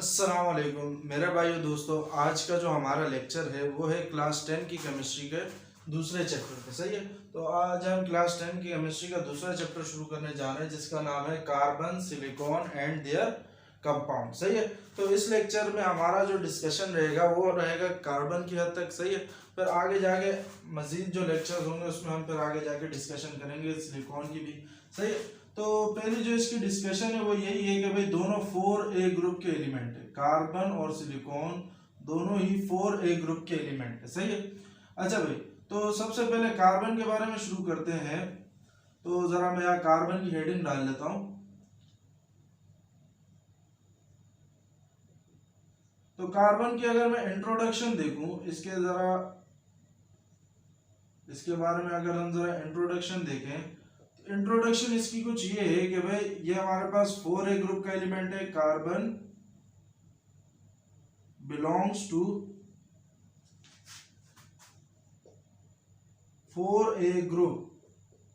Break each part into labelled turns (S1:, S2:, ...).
S1: अस्सलाम वालेकुम मेरे भाइयों दोस्तों। आज का जो हमारा लेक्चर है वो है क्लास 10 की केमिस्ट्री के दूसरे चैप्टर पे। सही है, तो आज हम क्लास 10 की केमिस्ट्री का दूसरा चैप्टर शुरू करने जा रहे हैं जिसका नाम है carbon, silicon and there compound. सही है, तो इस लेक्चर में हमारा जो डिस्कशन रहेगा वो रहेगा कार्बन की हद तक। सही है, फिर आगे जाके मजीद जो लेक्चर होंगे उसमें हम फिर आगे जाके डिस्कशन करेंगे सिलिकॉन की भी। सही है, तो पहली जो इसकी डिस्कशन है वो यही है कि भाई दोनों 4A ग्रुप के एलिमेंट है, कार्बन और सिलिकॉन दोनों ही 4A ग्रुप के एलिमेंट है। सही है, अच्छा भाई, तो सबसे पहले कार्बन के बारे में शुरू करते हैं। तो जरा मैं यहाँ कार्बन की हेडिंग डाल लेता हूँ। तो कार्बन की अगर मैं इंट्रोडक्शन देखूं, इसके बारे में अगर हम जरा इंट्रोडक्शन देखें, इंट्रोडक्शन इसकी कुछ ये है कि भाई ये हमारे पास 4A ग्रुप का एलिमेंट है। Carbon belongs to 4A group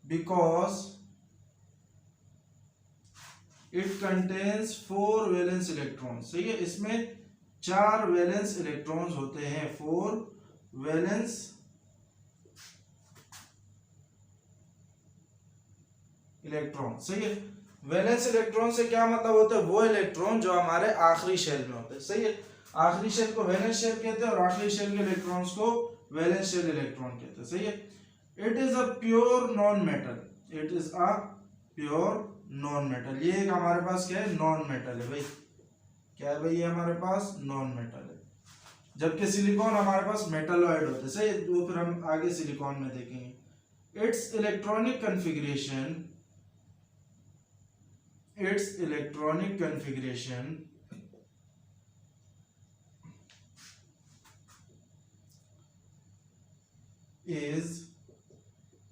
S1: because it contains 4 valence electron. सही है, इसमें 4 वैलेंस इलेक्ट्रॉन्स होते हैं, 4 वैलेंस इलेक्ट्रॉन। सही है, वैलेंस इलेक्ट्रॉन से क्या मतलब होता है? वो इलेक्ट्रॉन जो हमारे आखिरी शेल में होते हैं। सही है, आखिरी शेल को वैलेंस शेल कहते हैं और आखिरी शेल के इलेक्ट्रॉन्स को वैलेंस शेल इलेक्ट्रॉन कहते हैं। सही है, it is a pure non metal. It is a pure non metal. ये एक हमारे पास क्या है? नॉन मेटल है भाई। क्या है भाई? ये हमारे पास नॉन मेटल है, जबकि सिलिकॉन हमारे पास मेटलॉइड होते हैं। सही है, वो फिर हम आगे सिलिकॉन में देखेंगे। इट्स इलेक्ट्रॉनिक कन्फिग्रेशन इज,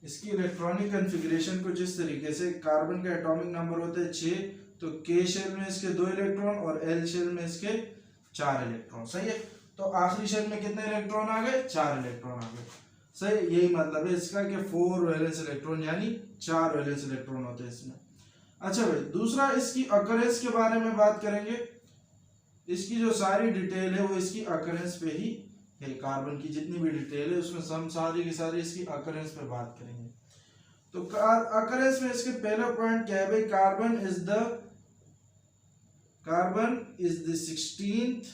S1: इसकी इलेक्ट्रॉनिक कन्फिग्रेशन कुछ इस तरीके से, कार्बन का एटॉमिक नंबर होता है 6, तो के शेल में इसके 2 इलेक्ट्रॉन और एल शेल में इसके 4 इलेक्ट्रॉन। सही है, तो आखिरी शेल में कितने इलेक्ट्रॉन आ गए? 4 इलेक्ट्रॉन आ गए। सही, यही मतलब है इसका कि 4 वैलेंस इलेक्ट्रॉन यानी 4 वैलेंस इलेक्ट्रॉन होते हैं इसमें। अच्छा भाई, दूसरा इसकी अकरेंस के बारे में बात करेंगे। इसकी जो सारी डिटेल है वो इसकी अकरेंस पे ही है। कार्बन की जितनी भी डिटेल है उसमें हम सारी की सारी इसकी अकरेंस पे बात करेंगे। तो अकरेंस में इसके पहला पॉइंट क्या है भाई? Carbon is the 16th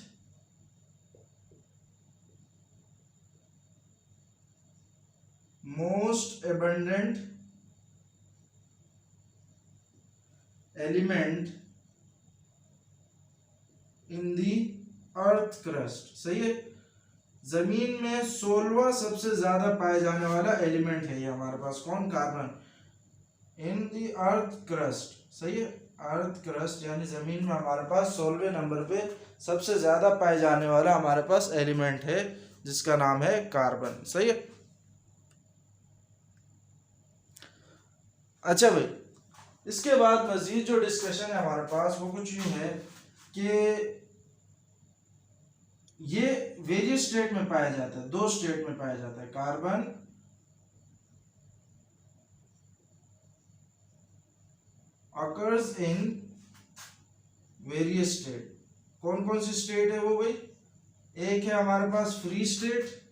S1: most abundant element in the earth crust. सही है, जमीन में 16वां सबसे ज्यादा पाए जाने वाला एलिमेंट है ये हमारे पास। कौन? Carbon in the earth crust. सही है, अर्थ क्रस्ट यानी जमीन में हमारे पास 16वें नंबर पे सबसे ज्यादा पाए जाने वाला हमारे पास एलिमेंट है जिसका नाम है कार्बन। सही है, अच्छा भाई, इसके बाद मजीद जो डिस्कशन है हमारे पास वो कुछ यूं है कि ये वेरियस स्टेट में पाया जाता है, 2 स्टेट में पाया जाता है। Carbon occurs in various state. कौन कौन सी स्टेट है वो भाई? एक है हमारे पास फ्री स्टेट,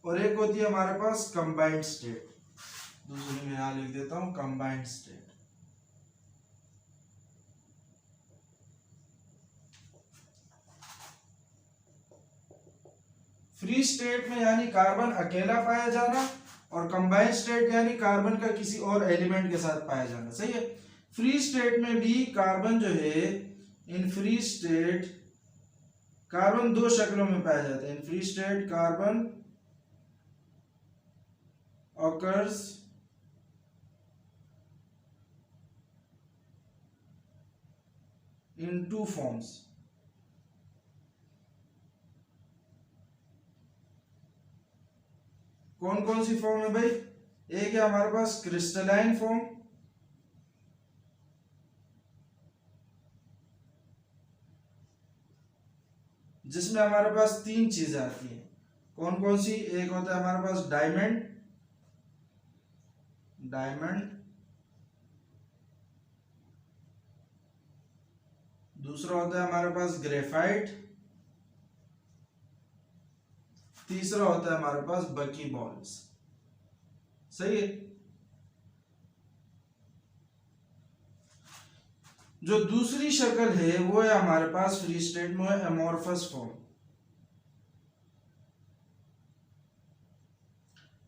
S1: और एक होती है हमारे पास कंबाइंड स्टेट। दूसरी में यहां लिख देता हूं कंबाइंड स्टेट। फ्री स्टेट में यानी कार्बन अकेला पाया जाना, और कंबाइंड स्टेट यानी कार्बन का किसी और एलिमेंट के साथ पाया जाना। सही है, फ्री स्टेट में भी कार्बन जो है, इन फ्री स्टेट कार्बन 2 शक्लों में पाया जाता है। In free state carbon occurs in 2 forms। कौन कौन सी फॉर्म है भाई? एक है हमारे पास क्रिस्टलाइन फॉर्म, जिसमें हमारे पास 3 चीजें आती हैं। कौन कौन सी? एक होता है हमारे पास डायमंड, डायमंड, दूसरा होता है हमारे पास ग्रेफाइट, तीसरा होता है हमारे पास बकी बॉल्स। सही है। जो दूसरी शक्ल है वो है हमारे पास फ्री स्टेट में है एमोर्फस फॉर्म।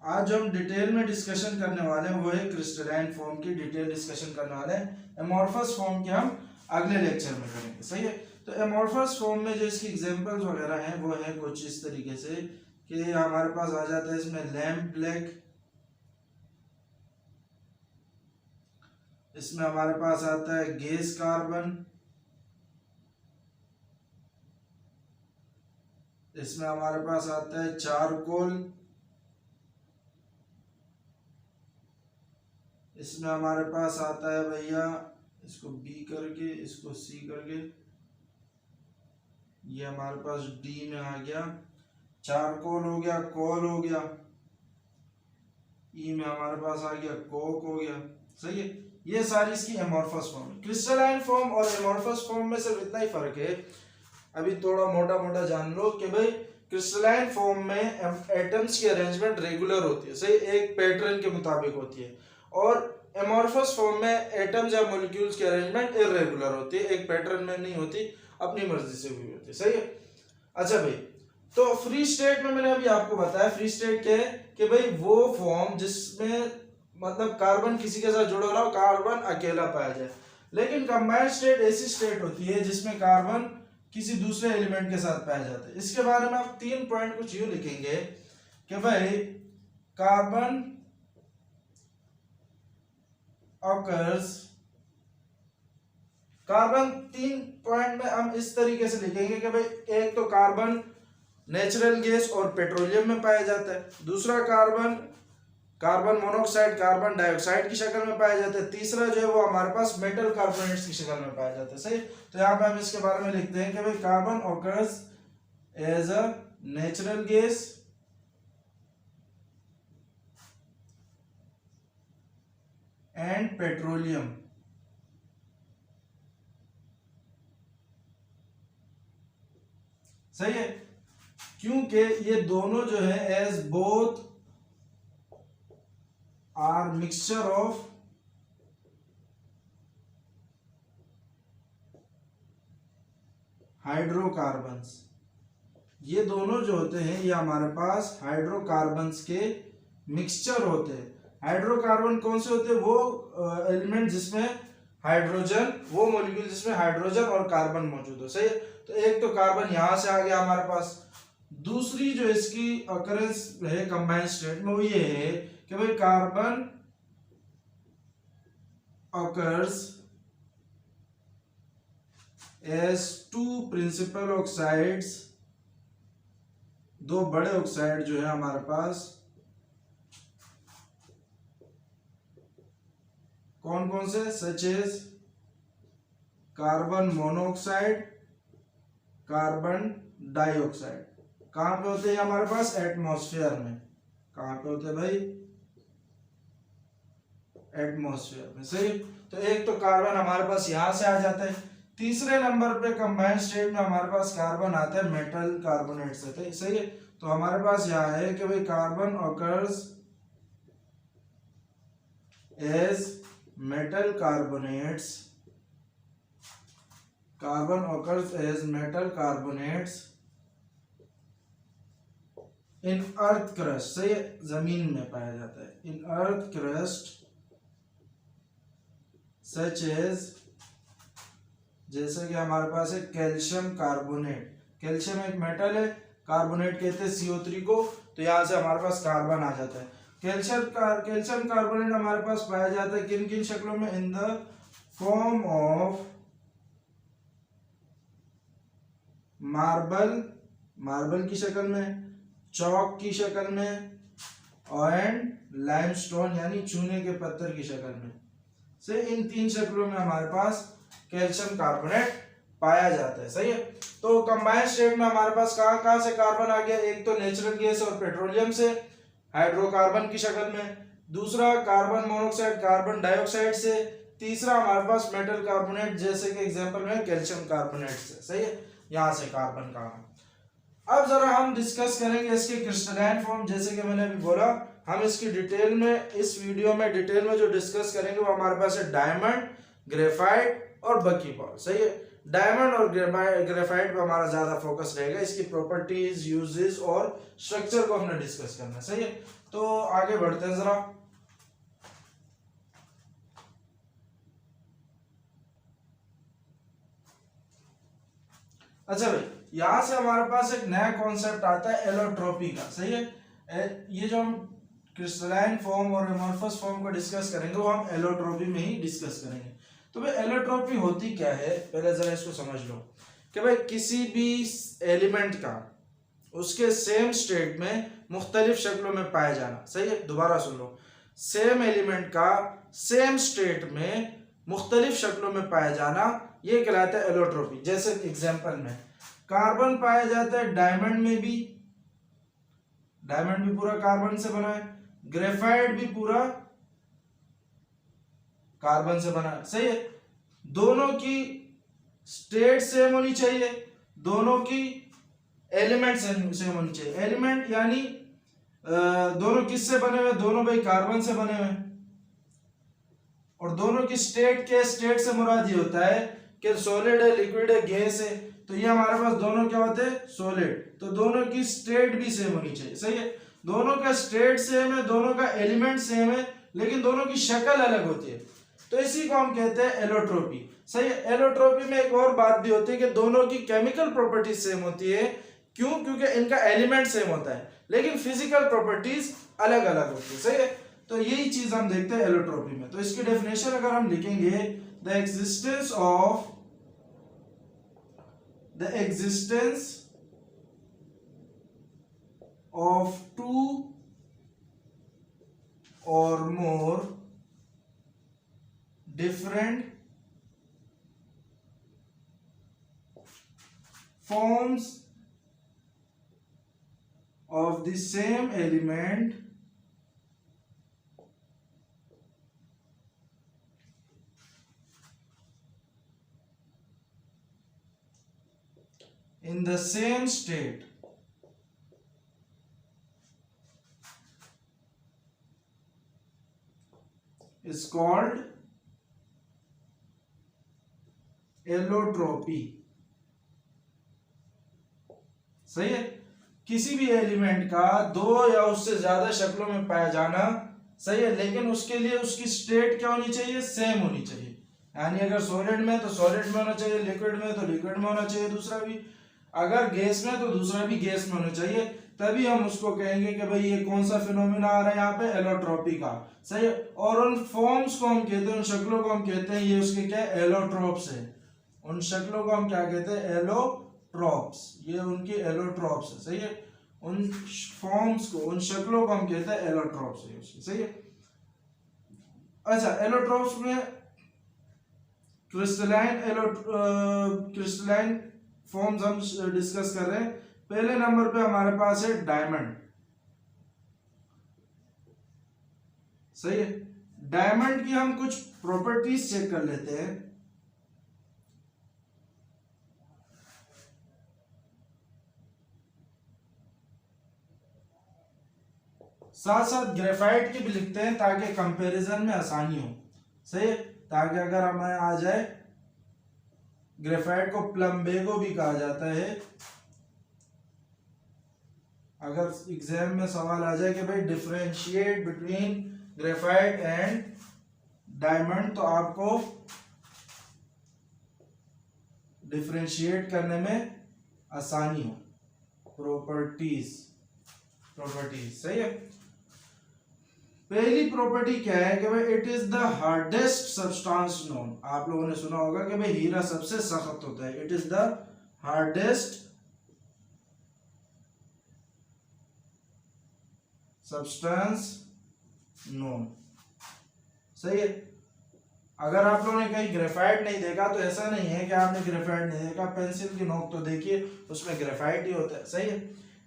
S1: आज हम डिटेल में डिस्कशन करने वाले हैं वो है क्रिस्टलाइन फॉर्म की डिटेल डिस्कशन करने वाले हैं। एमोर्फस फॉर्म के हम अगले लेक्चर में करेंगे। सही है। तो एमोर्फस फॉर्म में जो इसकी एग्जांपल्स वगैरह हैं वो है कुछ इस तरीके से कि हमारे पास आ जाता है इसमें लैम्प ब्लैक, इसमें हमारे पास आता है गैस कार्बन, इसमें हमारे पास आता है चारकोल, इसमें हमारे पास आता है भैया इसको बी करके इसको सी करके, ये हमारे पास डी में आ गया, चारकोल हो गया, कोल हो गया, ई में हमारे पास आ गया कोक हो गया। सही है। ये सारी इसकी एमोर्फस फॉर्म। क्रिस्टलाइन फॉर्म और एमोर्फस फॉर्म में सिर्फ इतना ही फर्क है, अभी थोड़ा मोटा मोटा जान लो कि भाई क्रिस्टलाइन फॉर्म में एटम्स की अरेंजमेंट रेगुलर होती है, सही, एक पैटर्न के मुताबिक होती है, और एमोर्फस फॉर्म में एटम्स या मॉलिक्यूल्स की अरेंजमेंट इरेगुलर होती है, एक पैटर्न में नहीं होती, अपनी मर्जी से भी होती है। सही है। अच्छा भाई, तो फ्री स्टेट में मैंने अभी आपको बताया फ्री स्टेट क्या है कि भाई वो फॉर्म जिसमें मतलब कार्बन किसी के साथ जुड़ा रहा हो, कार्बन अकेला पाया जाए। लेकिन कंबाइंड स्टेट ऐसी स्टेट होती है जिसमें कार्बन किसी दूसरे एलिमेंट के साथ पाया जाता है। इसके बारे में आप 3 पॉइंट कुछ यूं लिखेंगे कि भाई कार्बन ऑकर्स, कार्बन 3 पॉइंट में हम इस तरीके से लिखेंगे कि भाई एक तो कार्बन नेचुरल गैस और पेट्रोलियम में पाया जाता है, दूसरा carbon carbon monoxide carbon dioxide की शक्ल में पाया जाता है, तीसरा जो है वो हमारे पास मेटल कार्बोनेट्स की शक्ल में पाया जाता है। सही। तो यहाँ पे हम इसके बारे में लिखते हैं कि भाई carbon occurs as a natural gas and petroleum. सही है। क्योंकि ये दोनों जो है as both are mixture of hydrocarbons, ये दोनों जो होते हैं ये हमारे पास हाइड्रोकार्बन्स के मिक्सचर होते हैं। हाइड्रोकार्बन कौन से होते हैं? वो एलिमेंट जिसमें हाइड्रोजन, वो मॉलिक्यूल जिसमें हाइड्रोजन और कार्बन मौजूद हो। सही है। तो एक तो कार्बन यहां से आ गया हमारे पास, दूसरी जो इसकी अकरेंस है कंबाइंड स्टेट में वो ये है कि भाई carbon occurs as 2 principal oxides, 2 बड़े ऑक्साइड जो है हमारे पास, कौन कौन से? Such as carbon monoxide, carbon dioxide. कहां पे होते हैं हमारे पास? एटमॉस्फेयर में। कहां पे होते हैं भाई? एटमॉस्फेयर में। सही। तो एक तो कार्बन हमारे पास यहां से आ जाता है, तीसरे नंबर पे कंबाइंड स्टेट में हमारे पास कार्बन आता है मेटल कार्बोनेट से। सही है। तो हमारे पास यहां है कि भाई carbon occurs as metal carbonates, carbon occurs as metal carbonates in earth crust. सही है। जमीन में पाया जाता है। इन अर्थ क्रस्ट सच एज, जैसे कि हमारे पास है कैल्शियम कार्बोनेट। कैल्शियम एक मेटल है, कार्बोनेट कहते हैं CO3 को, तो यहां से हमारे पास कार्बन आ जाता है। कैल्शियम कार्बोनेट हमारे पास पाया जाता है किन किन शक्लों में? In the form of marble, marble की शक्ल में, चौक की शक्ल में, एंड लाइमस्टोन यानी चूने के पत्थर की शक्ल में। से इन 3 शक्लों में हमारे पास कैल्शियम कार्बोनेट पाया जाता है। सही है। तो कंबाइंड स्टेट में हमारे पास कहां कहां से कार्बन आ गया? एक तो नेचुरल गैस और पेट्रोलियम से हाइड्रोकार्बन की शक्ल में, दूसरा कार्बन मोनोऑक्साइड कार्बन डाइऑक्साइड से, तीसरा हमारे पास मेटल कार्बोनेट जैसे कि एग्जांपल में कैल्शियम कार्बोनेट से। सही है, यहाँ से कार्बन का। अब जरा हम डिस्कस करेंगे इसके क्रिस्टलाइन फॉर्म। जैसे कि मैंने अभी बोला, हम इसकी डिटेल में इस वीडियो में डिटेल में जो डिस्कस करेंगे वो हमारे पास है डायमंड, ग्रेफाइट और बकीबॉल। सही है, डायमंड और ग्रेफाइट पे हमारा ज्यादा फोकस रहेगा, इसकी प्रॉपर्टीज, यूजेस और स्ट्रक्चर को हमने डिस्कस करना है। सही है, तो आगे बढ़ते हैं जरा। अच्छा भाई, यहां से हमारे पास एक नया कॉन्सेप्ट आता है एलोट्रोपी का। सही है, ये जो हम क्रिस्टलाइन फॉर्म और एमोर्फस फॉर्म को डिस्कस करेंगे वो हम एलोट्रोपी में ही डिस्कस करेंगे। तो भाई एलोट्रोपी होती क्या है, पहले जरा इसको समझ लो कि भाई किसी भी एलिमेंट का उसके सेम स्टेट में मुख्तलिफ शक्लों में पाया जाना। सही है, दोबारा सुन लो, सेम एलिमेंट का सेम स्टेट में मुख्तलिफ शक्लों में पाया जाना, ये कहलाता है एलोट्रोपी। जैसे एग्जांपल में कार्बन पाया जाता है डायमंड में भी, डायमंड भी पूरा कार्बन से बना है, ग्रेफाइट भी पूरा कार्बन से बना है। सही है, दोनों की स्टेट सेम होनी चाहिए, दोनों की एलिमेंट सेम होनी चाहिए। एलिमेंट यानी दोनों किससे बने हुए, दोनों भाई कार्बन से बने हुए, और दोनों की स्टेट के स्टेट से मुराद ये होता है कि सॉलिड है, लिक्विड है, गैस है। तो ये हमारे पास दोनों क्या होते हैं, सॉलिड। तो दोनों की स्टेट भी सेम होनी चाहिए। सही है, दोनों का स्टेट सेम है, दोनों का एलिमेंट सेम है, लेकिन दोनों की शक्ल अलग होती है। तो इसी को हम कहते हैं एलोट्रोपी। सही है, एलोट्रोपी में एक और बात भी होती है कि दोनों की केमिकल प्रॉपर्टीज सेम होती है। क्यों? क्योंकि इनका एलिमेंट सेम होता है, लेकिन फिजिकल प्रॉपर्टीज अलग अलग होती है। सही है, तो यही चीज हम देखते हैं एलोट्रोपी में। तो इसकी डेफिनेशन अगर हम लिखेंगे, the existence of two or more different forms of the same element in the same state is called allotropy. सही है, किसी भी एलिमेंट का दो या उससे ज्यादा शक्लों में पाया जाना। सही है, लेकिन उसके लिए उसकी स्टेट क्या होनी चाहिए, सेम होनी चाहिए। यानी अगर सॉलिड में तो सॉलिड में होना चाहिए, लिक्विड में तो लिक्विड में होना चाहिए, दूसरा भी अगर गैस में तो दूसरा भी गैस में होना चाहिए। तभी हम उसको कहेंगे कि भाई ये कौन सा फिनोमिना आ रहा है यहाँ पे, एलोट्रोपी का। सही है, और उन फॉर्म्स को हम कहते हैं, उन शक्लों को हम कहते हैं, ये उसके क्या एलोट्रोप्स है। उन शक्लों को हम क्या कहते हैं, एलोट्रोप्स। ये उनकी एलोट्रोप्स है। सही है, उन फॉर्म्स को, उन शक्लों को हम कहते हैं एलोट्रोप्स है उसकी। सही है, अच्छा एलोट्रोप्स में क्रिस्टलाइन फॉर्म्स हम डिस्कस कर रहे हैं। पहले नंबर पे हमारे पास है डायमंड। सही है, डायमंड की हम कुछ प्रॉपर्टीज चेक कर लेते हैं। साथ साथ ग्रेफाइट की भी लिखते हैं ताकि कंपैरिजन में आसानी हो। सही है, ताकि अगर हमें आ जाए, ग्रेफाइट को प्लम्बेगो भी कहा जाता है। अगर एग्जाम में सवाल आ जाए कि भाई differentiate between graphite and diamond, तो आपको डिफरेंशिएट करने में आसानी हो। प्रॉपर्टीज सही है, पहली प्रॉपर्टी क्या है कि भाई it is the hardest substance known. आप लोगों ने सुना होगा कि भाई हीरा सबसे सख्त होता है। It is the hardest substance known. सही है, अगर आप लोगों ने कहीं ग्रेफाइट नहीं देखा तो ऐसा नहीं है कि आपने ग्रेफाइट नहीं देखा, पेंसिल की नोक तो देखिए, उसमें ग्रेफाइट ही होता है। सही है,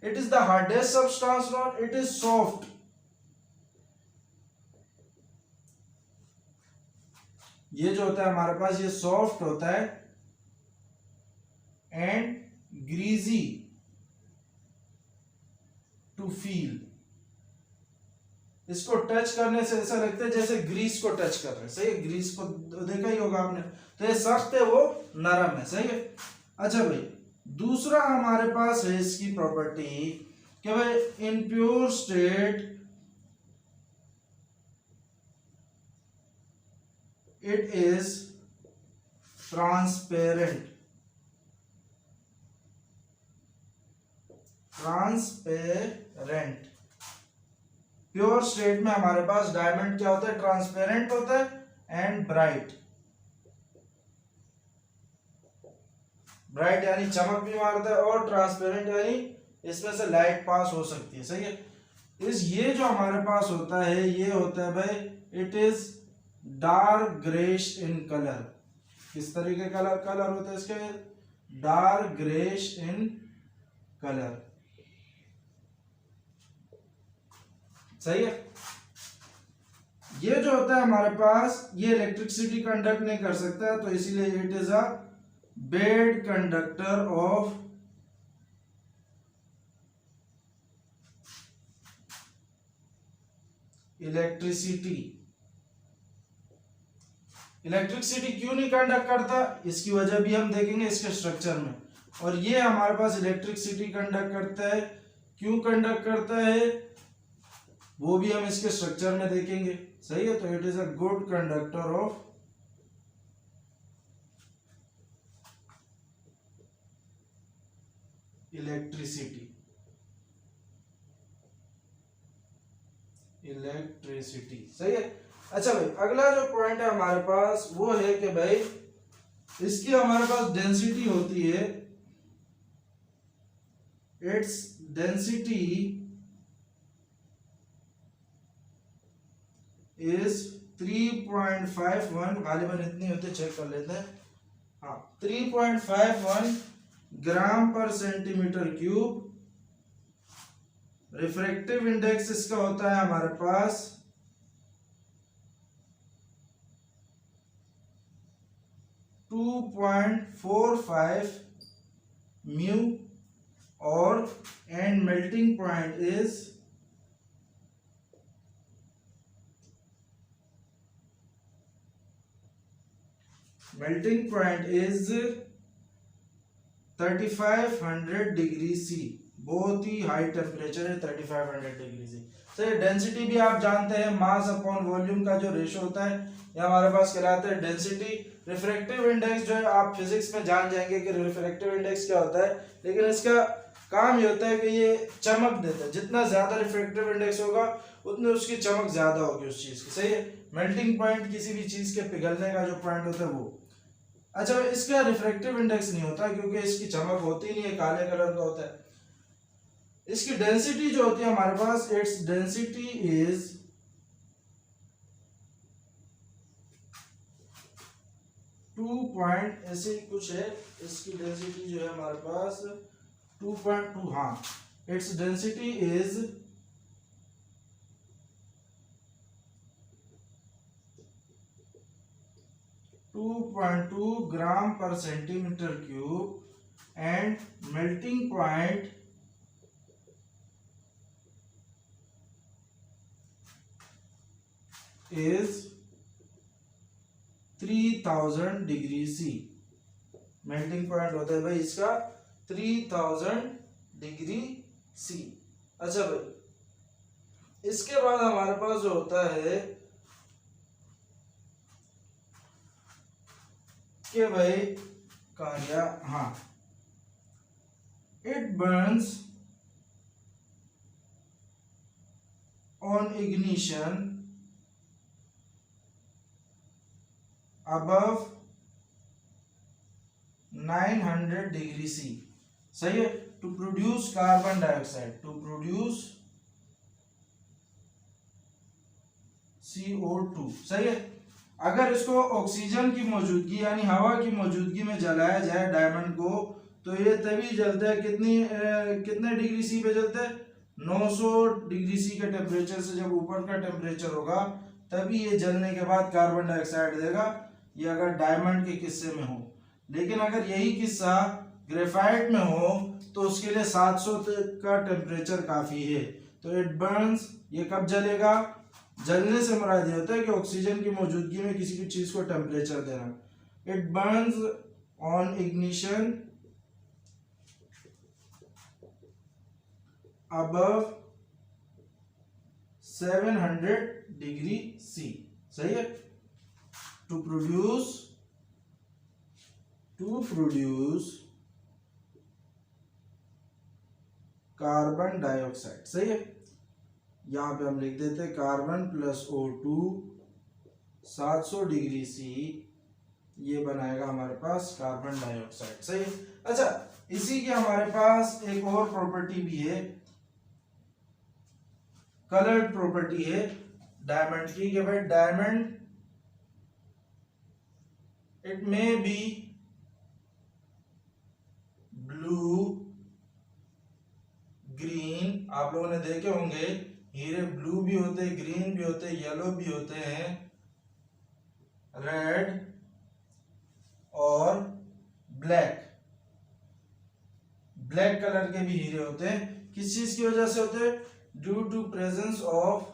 S1: it is the hardest substance known, it is soft, ये जो होता है हमारे पास ये सॉफ्ट होता है एंड ग्रीजी टू फील। इसको टच करने से ऐसा लगता है जैसे ग्रीस को टच कर रहे हैं, सही है। ग्रीस को देखा ही होगा आपने। तो ये सख्त है, वो नरम है, सही है। अच्छा भाई, दूसरा हमारे पास है इसकी प्रॉपर्टी कि भाई in pure state it is transparent. Transparent pure state में हमारे पास डायमंड क्या होता है, ट्रांसपेरेंट होता है एंड ब्राइट। ब्राइट यानी चमक भी मारता है, और ट्रांसपेरेंट यानी इसमें से लाइट पास हो सकती है, सही है। ये जो हमारे पास होता है ये होता है भाई it is dark greyish in colour. किस तरीके का कलर होता है इसके, डार्क ग्रेश इन कलर, सही है। ये जो होता है हमारे पास ये इलेक्ट्रिसिटी कंडक्ट नहीं कर सकता, तो इसीलिए it is a bad conductor of electricity. Electricity क्यों नहीं कंडक्ट करता, इसकी वजह भी हम देखेंगे इसके स्ट्रक्चर में। और ये हमारे पास इलेक्ट्रिसिटी कंडक्ट करता है, क्यों कंडक्ट करता है वो भी हम इसके स्ट्रक्चर में देखेंगे, सही है। तो it is a good conductor of electricity. सही है। अच्छा भाई, अगला जो पॉइंट है हमारे पास वो है कि भाई इसकी हमारे पास डेंसिटी होती है, इट्स डेंसिटी इज 3.51, गालिबन इतनी होती, चेक कर लेते हैं। हाँ, 3.51 ग्राम per centimetre cube. Refractive index इसका होता है हमारे पास 2.45 म्यू, और and melting point is melting point is 3500 degree C. बहुत ही हाई टेम्परेचर है 3500 डिग्री सी। सही। डेंसिटी भी आप जानते हैं, मास अपॉन वॉल्यूम का जो रेशो होता है ये हमारे पास कहलाता है डेंसिटी। रिफ्रैक्टिव इंडेक्स जो है आप फिजिक्स में जान जाएंगे कि रिफ्रैक्टिव इंडेक्स क्या होता है, लेकिन इसका काम ये होता है कि ये चमक देता है। जितना ज्यादा रिफ्रैक्टिव इंडेक्स होगा उतनी उसकी चमक ज्यादा होगी उस चीज की, सही है। मेल्टिंग पॉइंट किसी भी चीज के पिघलने का जो पॉइंट होता है वो। अच्छा, इसका रिफ्रैक्टिव इंडेक्स नहीं होता क्योंकि इसकी चमक होती नहीं है, काले कलर का होता है। इसकी डेंसिटी जो होती है हमारे पास, इट्स डेंसिटी इज 2 ऐसे कुछ है। इसकी डेंसिटी जो है हमारे पास 2.2। हाँ, its density is 2.2 gram per centimetre cube and melting point is 3000 degree C. Melting point होता है भाई इसका 3000 डिग्री सी। अच्छा भाई, इसके बाद हमारे पास जो होता है कि भाई कहा गया, हाँ, it burns on ignition above 900 degree C, सही है। To produce carbon dioxide, to produce CO2, सही है। अगर इसको ऑक्सीजन की मौजूदगी यानी हवा की मौजूदगी में जलाया जाए डायमंड को, तो ये तभी जलता है कितने डिग्री सी पे जलता है, 900 डिग्री सी के टेम्परेचर से। जब ऊपर का टेम्परेचर होगा तभी ये जलने के बाद कार्बन डाइऑक्साइड देगा। ये अगर डायमंड के किस्से में हो। लेकिन अगर यही किस्सा ग्रेफाइट में हो तो उसके लिए 700 तक का टेम्परेचर काफ़ी है। तो इट बर्न्स, ये कब जलेगा? जलने से मुराद ये होता है कि ऑक्सीजन की मौजूदगी में किसी भी चीज़ को टेम्परेचर देना। It burns on ignition above 700 degree C. सही है। To produce carbon dioxide. सही है। यहां पे हम लिख देते हैं कार्बन प्लस O2 700 डिग्री सी, ये बनाएगा हमारे पास कार्बन डाइऑक्साइड। सही है। अच्छा, इसी के हमारे पास एक और प्रॉपर्टी भी है, कलर्ड प्रॉपर्टी है डायमंड की, कि भाई diamond it may be blue, green. आप लोगों ने देखे होंगे हीरे ब्लू भी होते हैं, ग्रीन भी होते हैं, येलो भी होते हैं, रेड और ब्लैक। ब्लैक कलर के भी हीरे होते हैं। किस चीज की वजह से होते हैं? Due to presence of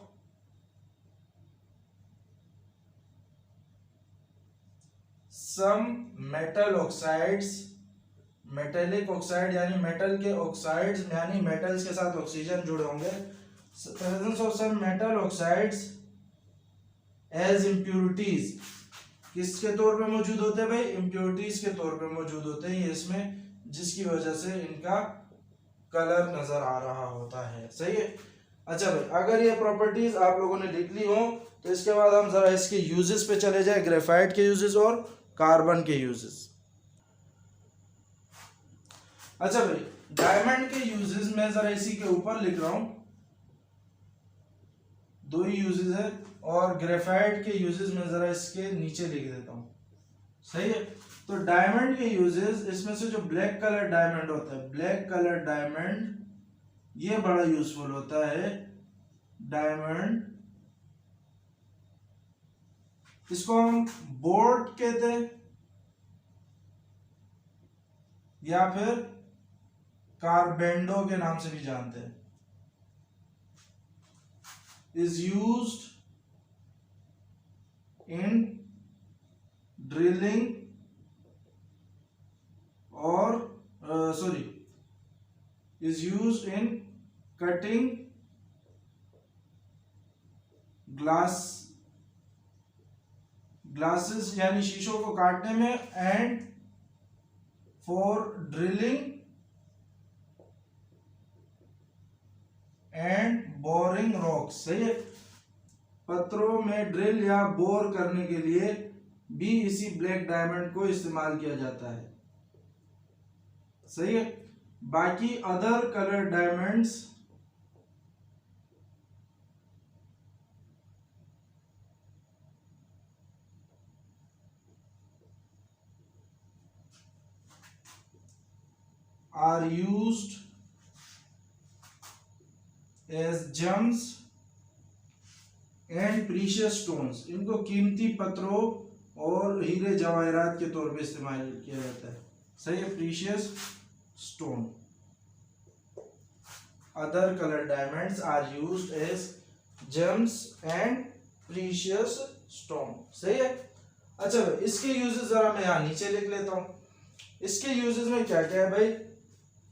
S1: some metal oxides, metallic oxide यानी मेटल के ऑक्साइड्स, यानी मेटल्स के साथ ऑक्सीजन जुड़े होंगे। Presence of some metal oxides as impurities, किसके तौर पे मौजूद होते हैं भाई? इम्प्योरिटीज के तौर पे मौजूद होते हैं ये इसमें, जिसकी वजह से इनका कलर नजर आ रहा होता है। सही है। अच्छा भाई, अगर ये प्रॉपर्टीज आप लोगों ने लिख ली हो तो इसके बाद हम जरा इसके यूजेस पे चले जाए, ग्रेफाइट के यूजेस और कार्बन के यूजेस। अच्छा भाई, डायमंड के यूजेस में जरा इसी के ऊपर लिख रहा हूं, दो ही यूजेस है, और ग्रेफाइट के यूजेस में जरा इसके नीचे लिख देता हूं। सही है। तो डायमंड के यूजेस, इसमें से जो ब्लैक कलर डायमंड होता है, ब्लैक कलर डायमंड ये बड़ा यूजफुल होता है। डायमंड, इसको हम बोर्ड कहते हैं या फिर कार्बेंडो के नाम से भी जानते हैं। इज यूज्ड इन ड्रिलिंग और is used in cutting glasses यानी शीशों को काटने में, and for drilling and boring rocks. सही है। पत्थरों में ड्रिल या बोर करने के लिए भी इसी ब्लैक डायमंड को इस्तेमाल किया जाता है। सही है। बाकी other colour diamonds are used as gems and precious stones, इनको कीमती पत्थरों और हीरे जवाहरात के तौर पे इस्तेमाल किया जाता है। सही है। Precious stone, other colour diamonds are used as gems and precious stone. सही है। अच्छा भाई, इसके यूजेस जरा मैं यहाँ नीचे लिख लेता हूं। इसके यूजेस में क्या क्या है भाई,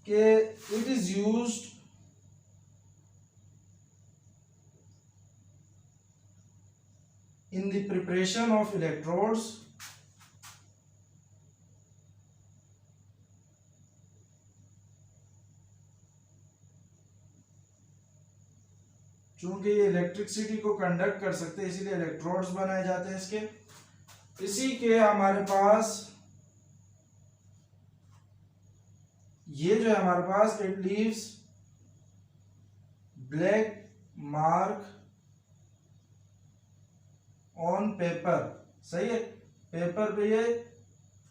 S1: कि it is used in the preparation of electrodes चूंकि ये इलेक्ट्रिसिटी को कंडक्ट कर सकते हैं इसीलिए इलेक्ट्रोड्स बनाए जाते हैं इसके। इसी के हमारे पास ये जो है हमारे पास, it leaves black mark on paper. सही है। पेपर पे ये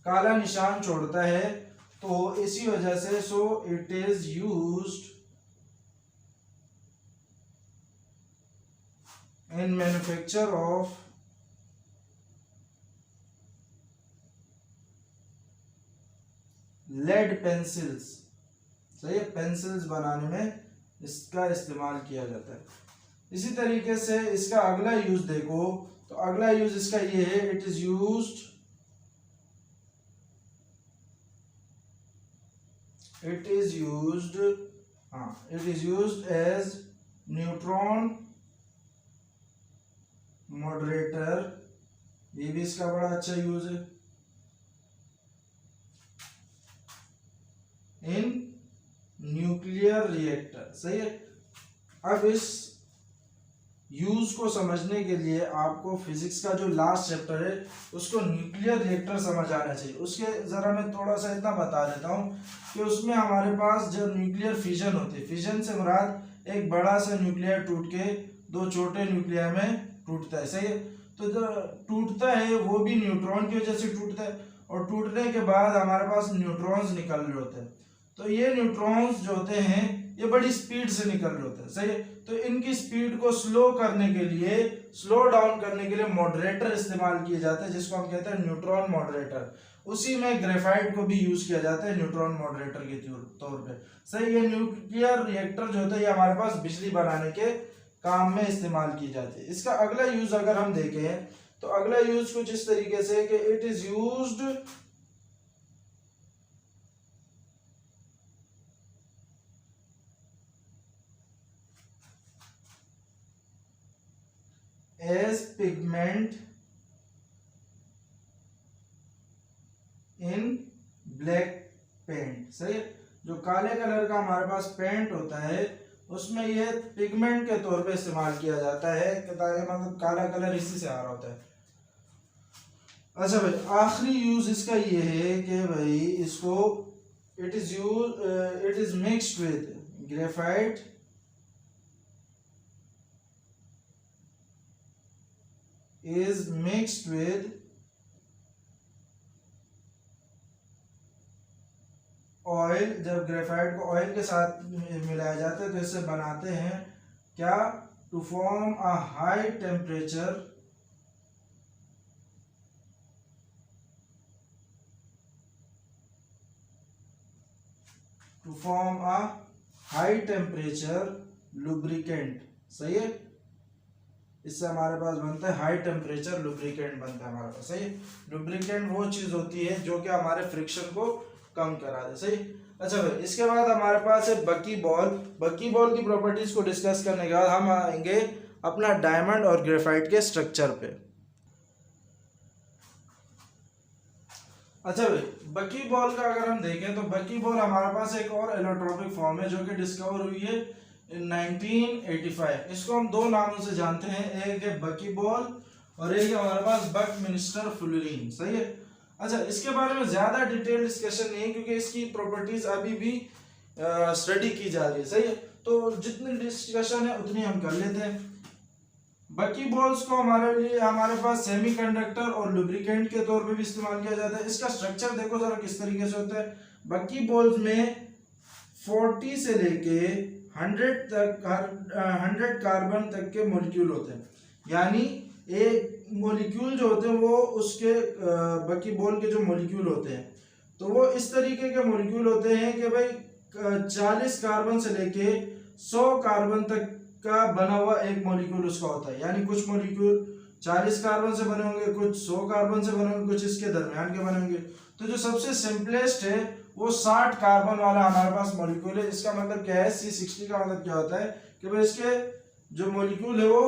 S1: काला निशान छोड़ता है, तो इसी वजह से so it is used in manufacture of lead pencils, सही है, पेंसिल्स बनाने में इसका इस्तेमाल किया जाता है। इसी तरीके से इसका अगला यूज देखो, तो अगला यूज इसका ये है, it is used as neutron moderator, ये भी इसका बड़ा अच्छा यूज है इन न्यूक्लियर रिएक्टर, सही है। अब इस यूज को समझने के लिए आपको फिजिक्स का जो लास्ट चैप्टर है उसको न्यूक्लियर रिएक्टर समझ आना चाहिए। उसके जरा मैं थोड़ा सा इतना बता देता हूँ कि उसमें हमारे पास जब न्यूक्लियर फिजन होती है, फिजन से मुराद एक बड़ा सा न्यूक्लियर टूट के दो छोटे न्यूक्लियर में टूटता है, सही है। तो जो टूटता है वो भी न्यूट्रॉन की वजह से टूटता है, और टूटने के बाद हमारे पास न्यूट्रॉन्स निकल रहे होते हैं। तो ये न्यूट्रॉन्स जो होते हैं ये बड़ी स्पीड से निकल रहे होते हैं, सही है। तो इनकी स्पीड को स्लो करने के लिए, स्लो डाउन करने के लिए मॉडरेटर इस्तेमाल किए जाते हैं, जिसको हम कहते हैं न्यूट्रॉन मॉडरेटर। उसी में ग्रेफाइट को भी यूज किया जाता है न्यूट्रॉन मॉडरेटर के तौर पे, सही। ये न्यूक्लियर रिएक्टर जो होता है ये हमारे पास बिजली बनाने के काम में इस्तेमाल की जाती है। इसका अगला यूज अगर हम देखें तो अगला यूज कुछ इस तरीके से कि it is used as pigment in black paint, सही है। जो काले कलर का हमारे पास पेंट होता है उसमें यह पिगमेंट के तौर पे इस्तेमाल किया जाता है, मतलब काला कलर इसी से आ रहा होता है। अच्छा भाई, आखिरी यूज इसका ये है कि भाई इसको it is mixed with graphite is mixed with oil. जब ग्रेफाइट को ऑयल के साथ मिलाया जाता है तो इसे बनाते हैं क्या, to form a high temperature lubricant, सही है। इससे हमारे पास बनता है हाई टेम्परेचर लुब्रिकेंट बनता है हमारे पास, सही है। लुब्रिकेंट वो चीज होती है जो कि हमारे फ्रिक्शन को कम करा दे, सही। अच्छा भाई, इसके बाद हमारे पास है बकी बॉल। बकी बॉल की प्रॉपर्टीज को डिस्कस करने के बाद हम आएंगे अपना डायमंड और ग्रेफाइट के स्ट्रक्चर पे। अच्छा भाई, बकी बॉल का अगर हम देखें तो बकी बॉल हमारे पास एक और एलोट्रोपिक फॉर्म है जो कि डिस्कवर हुई है इन 1985। इसको हम दो नामों से जानते हैं, एक है बकी बॉल और एक है हमारे पास बकमिंस्टर फुलरिन, सही है। अच्छा, इसके बारे में ज्यादा डिटेल डिस्कशन नहीं है क्योंकि इसकी प्रॉपर्टीज अभी भी स्टडी की जा रही है, सही है। तो जितनी डिस्कशन है उतनी हम कर लेते हैं। बकी बॉल्स को हमारे पास सेमीकंडक्टर और लुब्रिकेंट के तौर पे भी इस्तेमाल किया जाता है। इसका स्ट्रक्चर देखो जरा किस तरीके से होता है। बकी बॉल्स में 40 से लेके 100 कार्बन तक के मॉलिक्यूल होते हैं, यानी एक मॉलिक्यूल जो होते हैं वो उसके बकी बॉल के जो मॉलिक्यूल होते हैं तो वो इस तरीके के मॉलिक्यूल होते हैं कि भाई 40 कार्बन से लेके 100 कार्बन तक का बना हुआ एक मॉलिक्यूल उसका होता है। यानी कुछ मॉलिक्यूल 40 कार्बन से बने होंगे, कुछ 100 कार्बन से बने होंगे, कुछ इसके दरमियान के बने होंगे। तो जो सबसे सिंपलेस्ट है वो 60 कार्बन वाला हमारे पास मॉलिक्यूल है। इसका मतलब क्या है, C60 का मतलब क्या होता है कि भाई इसके जो मॉलिक्यूल है वो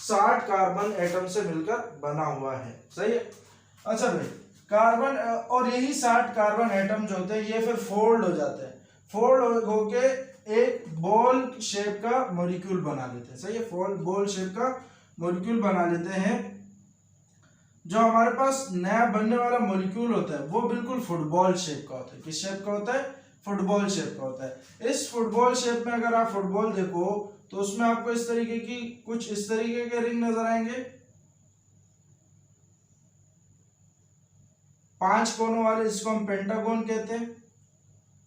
S1: 60 कार्बन एटम से मिलकर बना हुआ है, सही है। अच्छा भाई, कार्बन और यही 60 कार्बन एटम जो होते हैं ये फिर फोल्ड हो जाते हैं, फोल्ड होके एक बॉल शेप का मॉलिक्यूल बना लेते हैं, सही है। बॉल शेप का मॉलिक्यूल बना लेते हैं। जो हमारे पास नया बनने वाला मॉलिक्यूल होता है वो बिल्कुल फुटबॉल शेप का होता है। किस शेप का होता है, फुटबॉल शेप का होता है। इस फुटबॉल शेप में अगर आप फुटबॉल देखो तो उसमें आपको इस तरीके की कुछ इस तरीके के रिंग नजर आएंगे, 5 कोनों वाले, जिसको हम पेंटागन कहते हैं।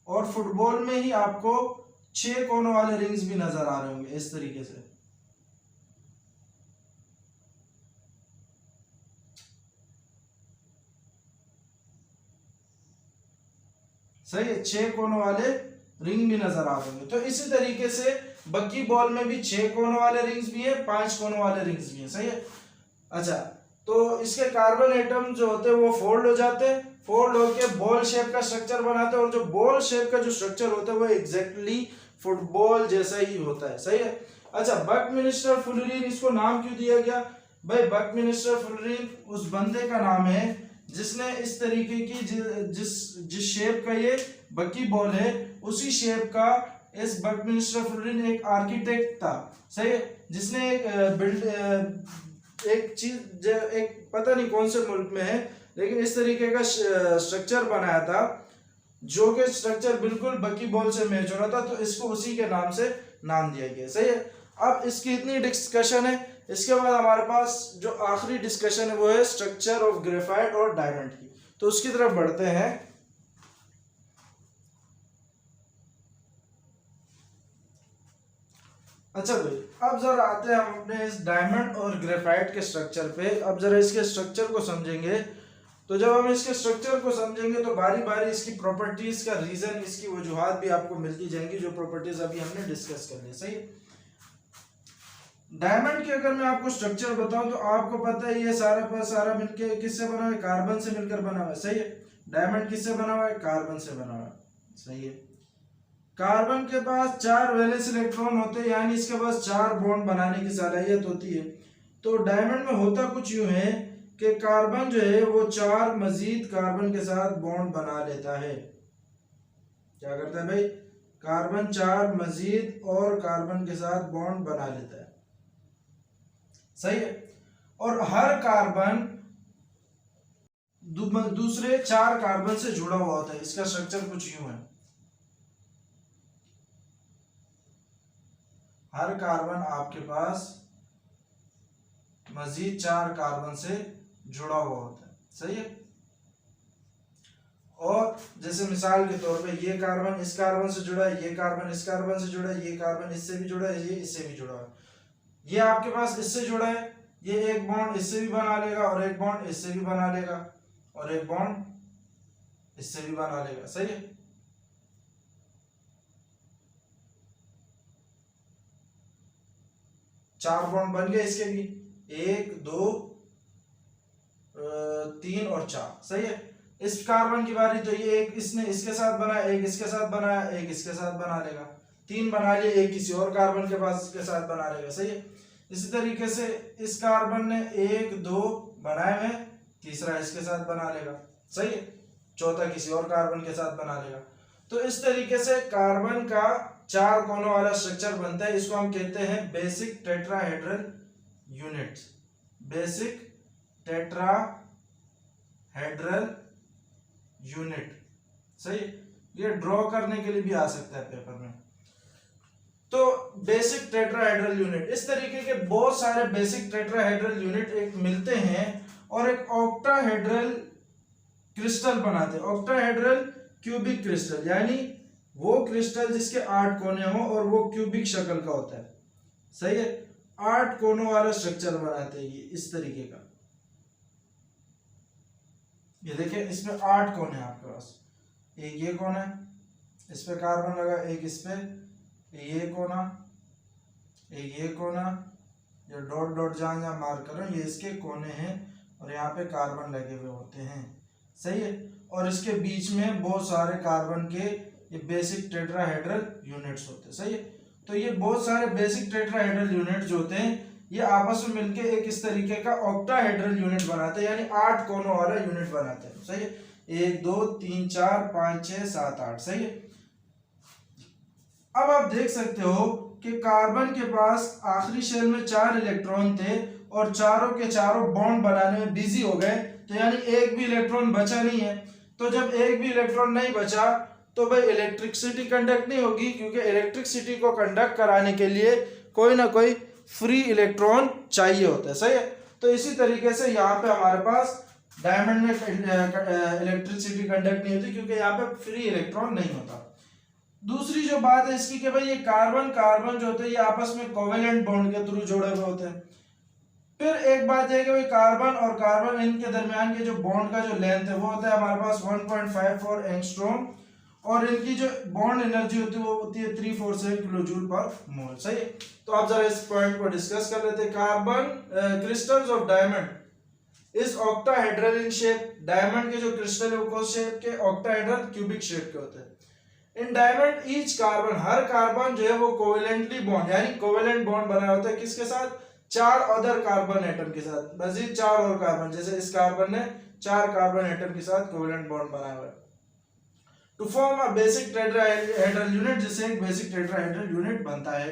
S1: और फुटबॉल में ही आपको 6 कोनों वाले रिंग्स भी नजर आ रहे होंगे इस तरीके से। सही है, 6 कोनों वाले रिंग भी नजर आ होंगे। तो इसी तरीके से बकी बॉल में भी 6 कोनों वाले रिंग्स भी है, 5 कोनों वाले रिंग्स भी है। सही है। अच्छा, तो इसके कार्बन एटम जो होते हैं वो फोल्ड हो जाते हैं, फोल्ड होके बॉल शेप का स्ट्रक्चर बनाते हैं, और जो बॉल शेप का जो स्ट्रक्चर होता है वो एग्जैक्टली फुटबॉल जैसा ही होता है। सही है। अच्छा, बकमिंस्टर फुलरिन इसको नाम क्यों दिया गया? भाई बकमिंस्टर फुलरिन उस बंदे का नाम है जिसने इस तरीके की जिस शेप का ये बकी बॉल है उसी शेप का इस बकमिंस्टर फुलरिन एक आर्किटेक्ट था। सही है, जिसने एक चीज एक पता नहीं कौन से मुल्क में है, लेकिन इस तरीके का स्ट्रक्चर बनाया था जो कि स्ट्रक्चर बिल्कुल बकी बॉल से मैच हो रहा था, तो इसको उसी के नाम से नाम दिया गया। सही है। अब इसकी इतनी डिस्कशन है, इसके बाद हमारे पास जो आखिरी डिस्कशन है वो है स्ट्रक्चर ऑफ ग्रेफाइट और डायमंड की, तो उसकी तरफ बढ़ते हैं। अच्छा भाई, अब जरा आते हैं हम अपने इस डायमंड और ग्रेफाइट के स्ट्रक्चर पे। अब जरा इसके स्ट्रक्चर को समझेंगे, तो जब हम इसके स्ट्रक्चर को समझेंगे तो बारी बारी इसकी प्रॉपर्टीज का रीजन, इसकी वजूहात भी आपको मिलती जाएंगी, जो प्रॉपर्टीज अभी हमने डिस्कस कर ली। सही। डायमंड के अगर मैं आपको स्ट्रक्चर बताऊं तो आपको पता है ये सारा मिलके किससे बना हुआ है? कार्बन से मिलकर बना हुआ है। सही है। डायमंड किससे बना हुआ है? कार्बन से बना हुआ है। सही है। कार्बन के पास 4 वैलेंस इलेक्ट्रॉन होते हैं, यानी इसके पास 4 बॉन्ड बनाने की सलाहियत होती है। तो डायमंड में होता कुछ यूं है कि कार्बन जो है वो 4 मजीद कार्बन के साथ बॉन्ड बना लेता है। क्या करता है भाई? कार्बन 4 मजीद और कार्बन के साथ बॉन्ड बना लेता है। सही है। और हर कार्बन दूसरे 4 कार्बन से जुड़ा हुआ होता है। इसका स्ट्रक्चर कुछ यूं है, हर कार्बन आपके पास मजीद 4 कार्बन से जुड़ा हुआ होता है। सही है। और जैसे मिसाल के तौर पे ये कार्बन इस कार्बन से जुड़ा है, ये कार्बन इस कार्बन से जुड़ा है, ये कार्बन इससे भी जुड़ा है, ये इससे भी जुड़ा है, ये आपके पास इससे जुड़ा है, ये एक बॉन्ड इससे भी बना लेगा और एक बॉन्ड इससे भी बना लेगा और एक बॉन्ड इससे भी बना लेगा। सही है। चार बॉन्ड बन गए इसके भी, 1 2 3 और 4। सही है। इस कार्बन की बारी, तो ये एक इसने इसके साथ बनाया, एक इसके साथ बनाया, एक इसके साथ बना लेगा, 3 बना लिए, एक किसी और कार्बन के पास इसके साथ बना लेगा। सही है। इसी तरीके से इस कार्बन ने 1 2 बनाए हैं, तीसरा इसके साथ बना लेगा। सही है। चौथा किसी और कार्बन के साथ बना लेगा। तो इस तरीके से कार्बन का 4 कोनों वाला स्ट्रक्चर बनता है। इसको हम कहते हैं basic tetrahedral unit. Basic tetrahedral unit. सही। ये ड्रॉ करने के लिए भी आ सकता है पेपर में। तो बेसिक टेट्राहेड्रल यूनिट, इस तरीके के बहुत सारे बेसिक टेट्राहेड्रल यूनिट एक मिलते हैं और एक ऑक्टाहेड्रल क्रिस्टल बनाते हैं। ऑक्टाहेड्रल क्यूबिक क्रिस्टल, यानी वो क्रिस्टल जिसके 8 कोने हो और वो क्यूबिक शक्ल का होता है। सही है। 8 कोनों वाला स्ट्रक्चर बनाते हैं ये इस तरीके का। ये देखिए, इसमें 8 कोने हैं आपके पास। एक ये कोना है, इस पे कार्बन लगा, एक इस पे, ये कोना, एक ये कोना, ये डॉट डॉट जहां जहां मार्क कर रहे हैं ये इसके कोने हैं और यहाँ पे कार्बन लगे हुए होते हैं। सही है। और इसके बीच में बहुत सारे कार्बन के ये बेसिक टेट्राहेड्रल यूनिट्स होते हैं। सही है। तो ये बहुत सारे बेसिक टेट्राहेड्रल यूनिट जो होते हैं ये आपस में मिलके एक इस तरीके का ऑक्टाहेड्रल यूनिट बनाते हैं, यानी 8 कोनों वाला यूनिट बनाते हैं। सही है। 1 2 3 4 5 6 7 8। सही है। अब आप देख सकते हो कि कार्बन के पास आखिरी शेल में 4 इलेक्ट्रॉन थे और चारों के चारों बॉन्ड बनाने में बिजी हो गए, तो यानी एक भी इलेक्ट्रॉन बचा नहीं है। तो जब एक भी इलेक्ट्रॉन नहीं बचा तो भाई इलेक्ट्रिसिटी कंडक्ट नहीं होगी, क्योंकि इलेक्ट्रिसिटी को कंडक्ट कराने के लिए कोई ना कोई फ्री इलेक्ट्रॉन चाहिए होता है। सही है। तो इसी तरीके से यहाँ पे हमारे पास डायमंड में इलेक्ट्रिसिटी कंडक्ट नहीं होती, क्योंकि यहाँ पे फ्री इलेक्ट्रॉन नहीं होता। दूसरी जो बात है इसकी कि भाई ये कार्बन कार्बन जो होते हैं ये आपस में कोवेलेंट बॉन्ड के थ्रू जुड़े हुए होते हैं। फिर एक बात है कि भाई कार्बन और कार्बन इनके दरमियान के जो बॉन्ड का जो लेंथ है वो होता है हमारे पास 1.54 एंगस्ट्रॉम, और इनकी जो बॉन्ड एनर्जी होती है वो होती है 347 किलो जूल पर मोल। सही है, तो आप जरा इस पॉइंट को डिस्कस कर लेते हैं। Carbon crystals of diamond is octahedral in shape. Diamond के जो क्रिस्टल है वो कौन शेप के, ऑक्टाहेड्रल क्यूबिक शेप के होते हैं। In diamond each carbon, her carbon जो है वो कोवेलेंटली बॉन्ड यानी कोवेलेंट बॉन्ड बनाया होता है किसके साथ, 4 अदर कार्बन एटम के साथ, मजीद 4 और कार्बन, जैसे इस कार्बन ने 4 कार्बन एटम के साथ कोवेलेंट बॉन्ड बनाया हुआ है to form a basic tetrahedral unit, जिससे एक बेसिक टेट्राहेड्रल यूनिट बनता है।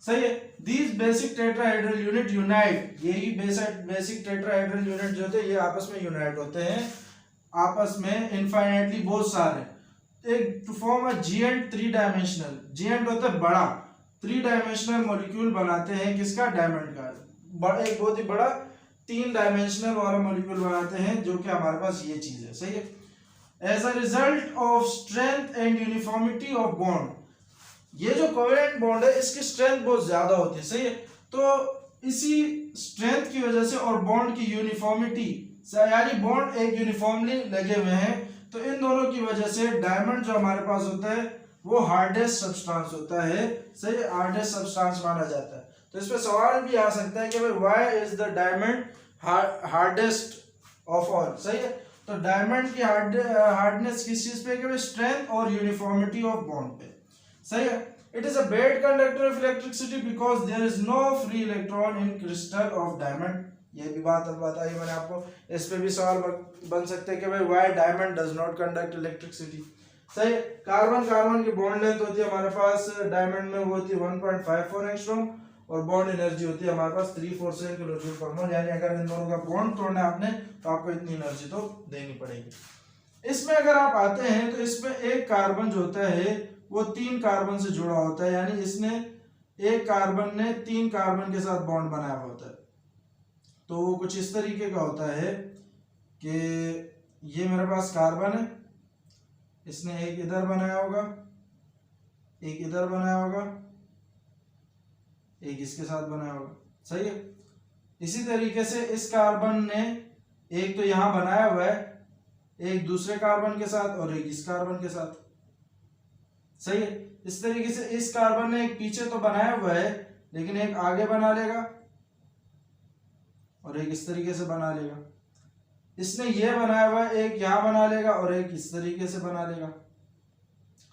S1: सही है, these basic tetrahedral unit unite, यही बेसिक टेट्राहेड्रल यूनिट जो होते हैं ये आपस में यूनाइट होते हैं, आपस में इनफाइनाइटली बहुत सारे, एक टू फॉर्म अ जीएंट 3 डायमेंशनल, जीएंट होता है बड़ा, 3 डायमेंशनल मॉलिक्यूल बनाते हैं किसका, डायमंड का, एक बहुत ही बड़ा 3 डायमेंशनल वाला मॉलिक्यूल बनाते हैं जो कि हमारे पास ये चीज है। सही है, as a result of strength and uniformity of bond, ये जो कोवेलेंट बॉन्ड है इसकी स्ट्रेंथ बहुत ज्यादा होती है। सही है, तो इसी स्ट्रेंथ की वजह से और बॉन्ड की यूनिफॉर्मिटी, यानी बॉन्ड एक यूनिफॉर्मली लगे हुए हैं, तो इन दोनों की वजह से डायमंड जो हमारे पास होता है वो हार्डेस्ट सब्सटेंस होता है। सही, हार्डेस्ट सब्सटेंस माना जाता है। तो इस पे सवाल भी आ सकता है कि भाई why is the diamond hardest of all. सही है, तो डायमंड की हार्डनेस किस चीज पे है, स्ट्रेंथ और यूनिफॉर्मिटी ऑफ बॉन्ड पे। सही है, it is a bad conductor of electricity because there is no free electron in crystal of diamond. ये भी बात अब बताई मैंने आपको, इस पे भी सवाल बन सकते हैं कि भाई why diamond does not conduct electricity. सही, कार्बन कार्बन की बॉन्ड लेंथ होती है हमारे पास डायमंड में, वो होती है 1.54 एंगस्ट्रॉम, और बॉन्ड एनर्जी होती है हमारे पास 347 किलो जूल पर मोल, यानी अगर इन दोनों का बॉन्ड तोड़ना है आपने तो आपको इतनी एनर्जी तो देनी पड़ेगी। इसमें अगर आप आते हैं तो इसमें एक कार्बन जो होता है वो 3 कार्बन से जुड़ा होता है, यानी इसने एक कार्बन ने 3 कार्बन के साथ बॉन्ड बनाया होता है। तो वो कुछ इस तरीके का होता है कि ये मेरे पास कार्बन है, इसने एक इधर बनाया होगा, एक इधर बनाया होगा, एक इसके साथ बनाया होगा। सही है, इसी तरीके से इस कार्बन ने एक तो यहां बनाया हुआ है, एक दूसरे कार्बन के साथ और एक इस कार्बन के साथ। सही है, इस तरीके से इस कार्बन ने एक पीछे तो बनाया हुआ है लेकिन एक आगे बना लेगा और एक इस तरीके से बना लेगा। इसने ये बनाया हुआ है, एक यहां बना लेगा और एक इस तरीके से बना लेगा।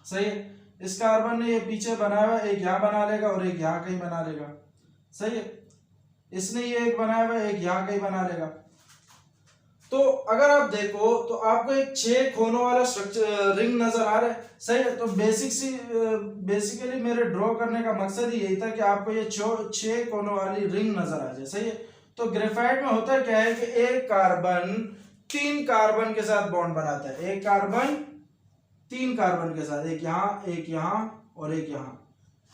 S1: सही है, इस कार्बन ने ये पीछे बनाया हुआ है, एक यहां बना लेगा और एक यहां कहीं बना लेगा। सही है, इसने ये एक बनाया हुआ है, एक यहां कहीं बना लेगा। तो अगर आप देखो तो आपको एक 6 कोनों वाला स्ट्रक्चर रिंग नजर आ रहा है। सही है, तो बेसिकली मेरे ड्रॉ करने का मकसद ही यही था कि आपको ये 6 कोनों वाली रिंग नजर आ जाए। सही है, तो ग्रेफाइट में होता क्या है कि एक कार्बन 3 कार्बन के साथ बॉन्ड बनाता है, एक कार्बन 3 कार्बन के साथ, एक यहाँ और एक यहाँ।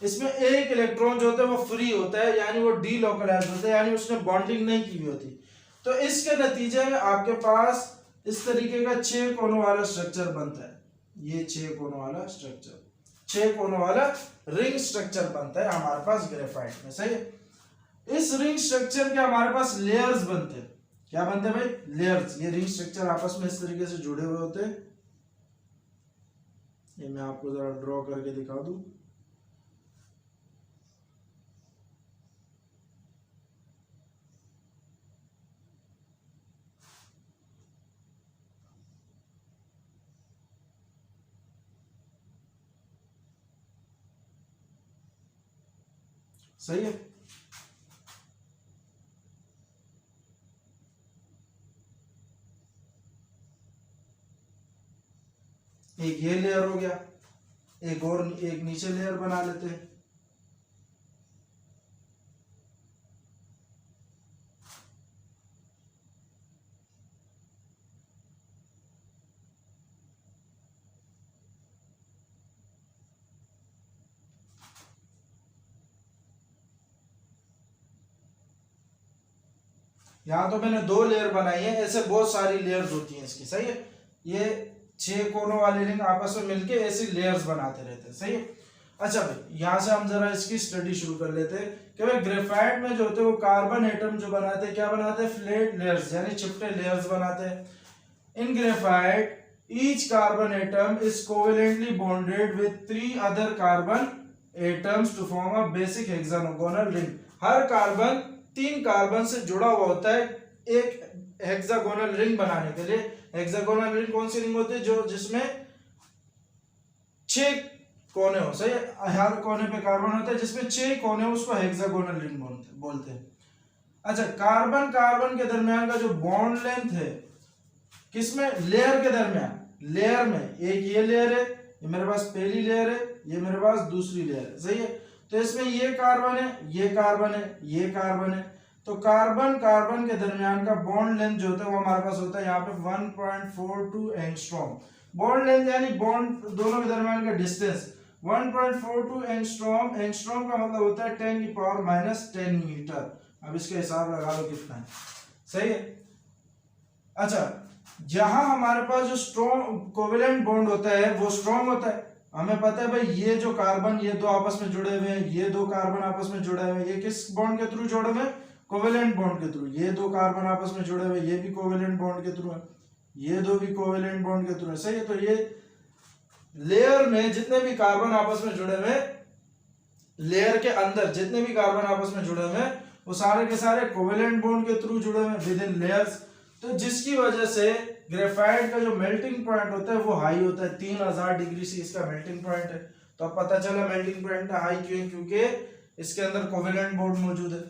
S1: इसमें एक इलेक्ट्रॉन जो होता है वो फ्री होता है, यानी वो डीलोकलाइज होता है, यानी उसने बॉन्डिंग नहीं की हुई होती। तो इसके नतीजे में आपके पास इस तरीके का 6 कोनों वाला स्ट्रक्चर बनता है। ये 6 कोनों वाला स्ट्रक्चर, 6 कोनों वाला रिंग स्ट्रक्चर बनता है हमारे पास ग्रेफाइट में। सही है, इस रिंग स्ट्रक्चर के हमारे पास लेयर्स बनते हैं। क्या बनते हैं भाई, लेयर्स। ये रिंग स्ट्रक्चर आपस में इस तरीके से जुड़े हुए होते हैं। ये मैं आपको जरा ड्रॉ करके दिखा दूं। सही है, एक ये लेयर हो गया, एक नीचे लेयर बना लेते हैं। यहाँ तो मैंने 2 लेयर बनाई है, ऐसे बहुत सारी लेयर्स होती हैं इसकी। सही है, ये 6 कोनों वाली रिंग आपस में मिलके ऐसी लेयर्स बनाते रहते हैं। सही है, अच्छा भाई यहाँ से हम जरा इसकी स्टडी शुरू कर लेते हैं कि भाई ग्रेफाइट में जो होते हैं वो कार्बन एटम जो बनाते हैं क्या बनाते हैं, फ्लैट लेयर्स यानी चिपटे लेयर्स बनाते हैं। In graphite each carbon atom is covalently bonded with 3 other carbon atoms to form a basic hexagonal ring. हर कार्बन 3 कार्बन से जुड़ा हुआ होता है एक हेक्सागोनल रिंग बनाने के लिए। हेक्सागोनल रिंग कौन सी रिंग होती है? जो जिसमें 6 कोने हो, सही है। हर कोने पे कार्बन होता है जिसमें 6 कोने हो, उसको हेक्सागोनल रिंग बोलते हैं। अच्छा, कार्बन कार्बन के दरमियान का जो बॉन्ड लेंथ है, किसमें? लेयर के दरमियान। लेयर में एक ये लेयर है, ये मेरे पास पहली लेयर है, ये मेरे पास दूसरी लेयर है, सही है। तो इसमें ये कार्बन है, ये कार्बन है, ये कार्बन है। तो कार्बन कार्बन के दरमियान का बॉन्ड लेंथ जो होता है वो हमारे पास होता है यहाँ पे 1.42 एंगस्ट्रॉम। बॉन्ड लेंथ यानी बॉन्ड दोनों के दरमियान का डिस्टेंस 1.42 एंगस्ट्रॉम। एंगस्ट्रॉम का मतलब होता है 10⁻⁻10 मीटर। अब इसका हिसाब लगा लो कितना है, सही है। अच्छा, जहां हमारे पास जो स्ट्रॉन्ग कोवेलेंट बॉन्ड होता है वो स्ट्रॉन्ग होता है। हमें पता है भाई ये जो कार्बन, ये दो आपस में जुड़े हुए हैं, ये दो कार्बन आपस में जुड़े हुए हैं, ये किस बॉन्ड के थ्रू जुड़े हुए हैं? कोवेलेंट बॉन्ड के थ्रू। ये दो कार्बन आपस में जुड़े हुए, ये भी कोवेलेंट बॉन्ड के थ्रू है, ये दो भी कोवेलेंट बॉन्ड के थ्रू है, सही है। तो ये लेयर में जितने भी कार्बन आपस में जुड़े हुए, लेयर के अंदर जितने भी कार्बन आपस में जुड़े हुए वो सारे के सारे कोवेलेंट बॉन्ड के थ्रू जुड़े हुए विद इन लेयर्स। तो जिसकी वजह से ग्रेफाइट का जो मेल्टिंग पॉइंट होता है वो हाई होता है। 3000 डिग्री से इसका मेल्टिंग पॉइंट है। तो अब पता चला मेल्टिंग पॉइंट हाई क्यों है? क्योंकि इसके अंदर कोवेलेंट बॉन्ड मौजूद है।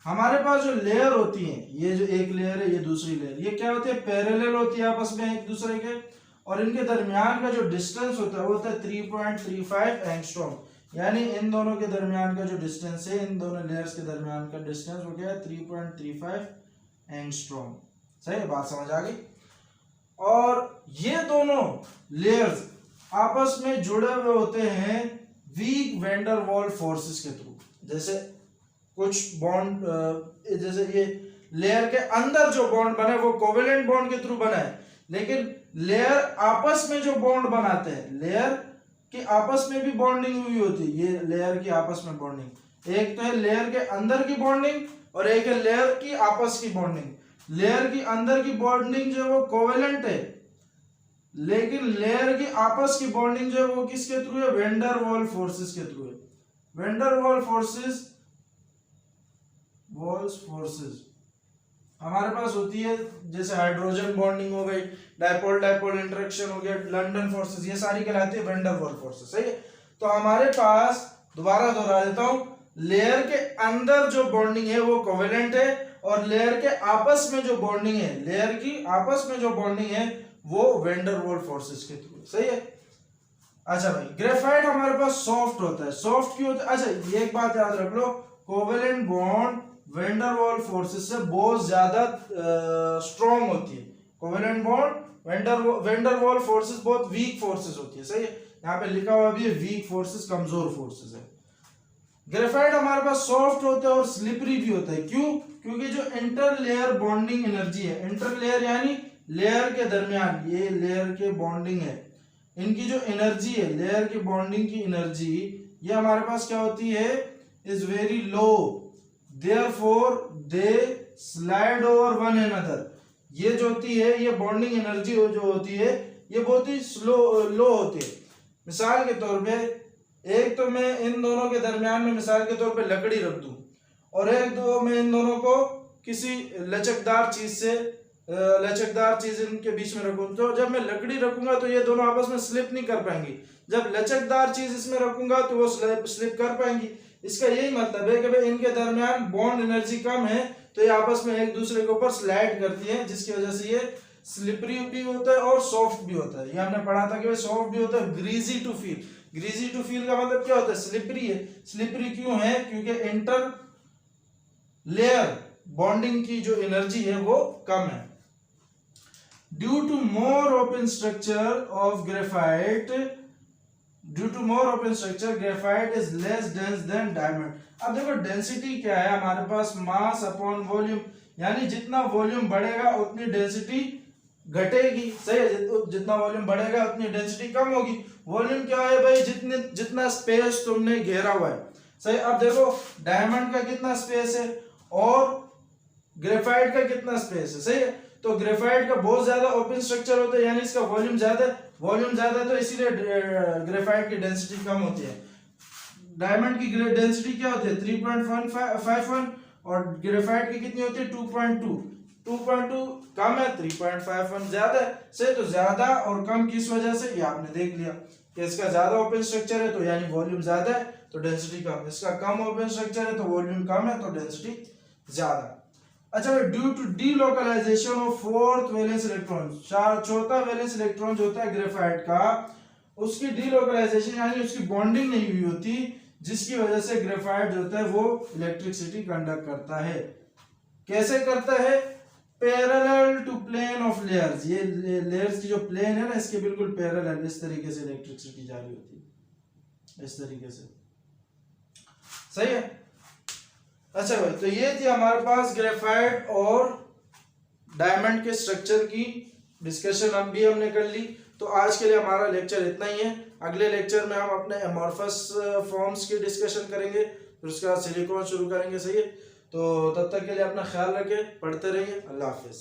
S1: हमारे पास जो लेयर होती है, ये जो एक लेयर है, ये दूसरी लेयर, ये क्या होती है? पैरेलल होती है आपस में एक दूसरे के, और इनके दरमियान का जो डिस्टेंस होता है वो होता है 3.35 एंगस्ट्रॉम। यानी इन दोनों के दरमियान का जो डिस्टेंस है, इन दोनों लेयर्स के दरमियान का डिस्टेंस हो गया 3.35 एंगस्ट्रॉम। सही है, बात समझ आ गई। और ये दोनों लेयर्स आपस में जुड़े हुए होते हैं weak van der Waals forces के थ्रू। जैसे कुछ बॉन्ड, जैसे ये लेयर के अंदर जो बॉन्ड बना है वो कोवेलेंट बॉन्ड के थ्रू बना है, लेकिन लेयर आपस में जो बॉन्ड बनाते हैं, लेयर कि आपस में भी बॉन्डिंग हुई होती है। ये लेयर की आपस में बॉन्डिंग, एक तो है लेयर के अंदर की बॉन्डिंग और एक है लेयर की आपस की बॉन्डिंग। लेयर की अंदर की बॉन्डिंग जो है वो कोवेलेंट है, लेकिन लेयर की आपस की बॉन्डिंग जो है वो किसके थ्रू है? वैन डर वाल्स फोर्सेस के थ्रू है। वैन डर वाल्स फोर्सेस हमारे पास होती है, जैसे हाइड्रोजन बॉन्डिंग हो गई, डाइपोल डाइपोल इंटरेक्शन हो गया, लंडन फोर्सेस, ये सारी कहलाती है वैन डर वाल्स फोर्सेस, सही है। तो हमारे पास, दोबारा दोहरा देता हूं, लेयर के अंदर जो बॉन्डिंग है वो कोवेलेंट है, और लेयर के आपस में जो बॉन्डिंग है, लेयर की आपस में जो बॉन्डिंग है वो वैन डर वाल्स फोर्सेस के थ्रू, सही है। अच्छा भाई, ग्रेफाइट हमारे पास सॉफ्ट होता है। सॉफ्ट क्यों होता है? अच्छा, ये एक बात याद रख लो, covalent bond van der Waals forces से बहुत ज्यादा स्ट्रॉन्ग होती है। Covalent bond van der Waals forces बहुत वीक फोर्सेस होती है, सही है। यहाँ पे लिखा हुआ भी है वीक फोर्सेस, कमजोर फोर्सेस है। ग्रेफाइट हमारे पास सॉफ्ट होता है और स्लिपरी भी होता है। क्यों? क्योंकि जो इंटर लेयर बॉन्डिंग एनर्जी है, इंटर लेयर यानी लेयर के दरमियान, ये लेयर के बॉन्डिंग है, इनकी जो एनर्जी है, लेयर की बॉन्डिंग की एनर्जी, ये हमारे पास क्या होती है? Is very low, therefore they slide over one another. ये जो होती है, ये बॉन्डिंग एनर्जी जो होती है, ये बहुत ही लो होती है। मिसाल के तौर पे, एक तो मैं इन दोनों के दरमियान में मिसाल के तौर पे लकड़ी रख दूं, और एक दो मैं इन दोनों को किसी लचकदार चीज इनके बीच में रखूं, तो जब मैं लकड़ी रखूंगा तो ये दोनों आपस में स्लिप नहीं कर पाएंगी। जब लचकदार चीज इसमें रखूंगा तो वो स्लिप कर पाएंगी। इसका यही मतलब है कि भाई इनके दरमियान बॉन्ड एनर्जी कम है, तो ये आपस में एक दूसरे के ऊपर स्लाइड करती है, जिसकी वजह से ये स्लिपरी भी होता है और सॉफ्ट भी होता है। ये हमने पढ़ा था कि सॉफ्ट भी होता है, greasy to feel. Greasy to feel का मतलब क्या होता है? स्लिपरी है। स्लिपरी क्यों है? क्योंकि इंटर लेयर बॉन्डिंग की जो एनर्जी है वो कम है। Due to more open structure of graphite, graphite is less dense than diamond. अब देखो डेंसिटी क्या है हमारे पास? मास अपॉन वॉल्यूम, यानी जितना वॉल्यूम बढ़ेगा उतनी डेंसिटी घटेगी, सही है। जितना वॉल्यूम बढ़ेगा उतनी डेंसिटी कम होगी। वॉल्यूम क्या है भाई? जितना स्पेस तुमने घेरा हुआ है, सही। अब देखो डायमंड का कितना स्पेस है और ग्रेफाइट का कितना स्पेस है, सही है। तो ग्रेफाइट का बहुत ज्यादा ओपन स्ट्रक्चर होता है, यानी इसका वॉल्यूम ज्यादा है, तो इसीलिए ग्रेफाइट की डेंसिटी कम होती है। डायमंड की डेंसिटी क्या होती है 3.51 और ग्रेफाइट की कितनी होती है 2.2 कम है, 3.51 ज्यादा है। सही, तो ज्यादा और कम किस वजह से, ये आपने देख लिया कि इसका ज्यादा ओपन स्ट्रक्चर है तो यानी वॉल्यूम ज्यादा है तो डेंसिटी कम, इसका कम ओपन स्ट्रक्चर है तो वॉल्यूम कम है तो डेंसिटी ज्यादा। अच्छा भाई, due to delocalisation of fourth valence electron, चौथा वैलेंस इलेक्ट्रॉन जो होता है ग्रेफाइट का, उसकी डीलोकलाइजेशन यानी उसकी बॉन्डिंग नहीं हुई होती, जिसकी वजह से ग्रेफाइट जो होता है वो इलेक्ट्रिसिटी कंडक्ट करता है। कैसे करता है, parallel to plane of layers, ये लेयर्स की जो प्लेन है ना इसके बिल्कुल पैरेलल, इस तरीके से इलेक्ट्रिसिटी जारी होती है, इस तरीके से। सही है। अच्छा भाई, तो ये थी हमारे पास ग्रेफाइट और डायमंड के स्ट्रक्चर की डिस्कशन हमने कर ली। तो आज के लिए हमारा लेक्चर इतना ही है। अगले लेक्चर में हम अपने एमॉर्फस फॉर्म्स की डिस्कशन करेंगे, फिर उसके बाद सिलिकॉन शुरू करेंगे। सही है, तो तब तक के लिए अपना ख्याल रखें, पढ़ते रहिए। अल्लाह हाफिज़।